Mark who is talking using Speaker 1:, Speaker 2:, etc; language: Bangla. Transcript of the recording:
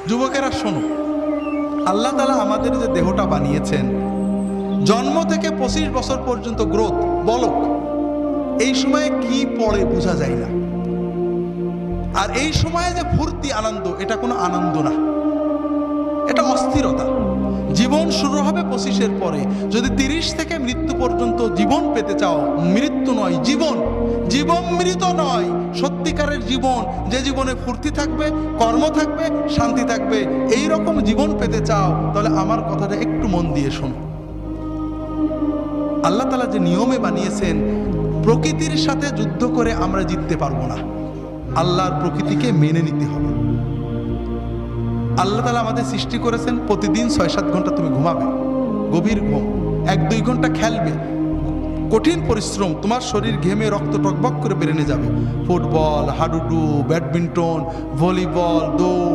Speaker 1: যুবকেরা শোনো, আল্লাহ তাআলা আমাদের যে দেহটা বানিয়েছেন, জন্ম থেকে 25 বছর পর্যন্ত গ্রোথ, বলক, এই সময়ে কি পড়ে বোঝা যায় না। আর এই সময়ে যে ফুর্তি আনন্দ, এটা কোনো আনন্দ না, এটা অস্থিরতা। জীবন শুরু হবে 25-এর পরে। যদি 30 থেকে মৃত্যু পর্যন্ত জীবন পেতে চাও, মৃত্যু নয় জীবন, জীবন মৃত নয়, সত্যিকারের জীবন, যে জীবনে ফুর্তি থাকবে, কর্ম থাকবে, শান্তি থাকবে, এই রকম জীবন পেতে চাও, তাহলে আমার কথাটা একটু মন দিয়ে শোনো। আল্লাহ তাআলা যে নিয়মে বানিয়েছেন, প্রকৃতির সাথে যুদ্ধ করে আমরা জিততে পারবো না, আল্লাহর প্রকৃতিকে মেনে নিতে হবে। আল্লাহ তাআলা আমাদের সৃষ্টি করেছেন, প্রতিদিন 6-7 ঘন্টা তুমি ঘুমাবে, গভীর ঘুম, 1-2 ঘন্টা খেলবে, কঠিন পরিশ্রম, তোমার শরীর ঘেমে রক্ত টকবক করে বেরিয়ে যাবে। ফুটবল, হাডুডু, ব্যাডমিন্টন, ভলিবল, দৌড়,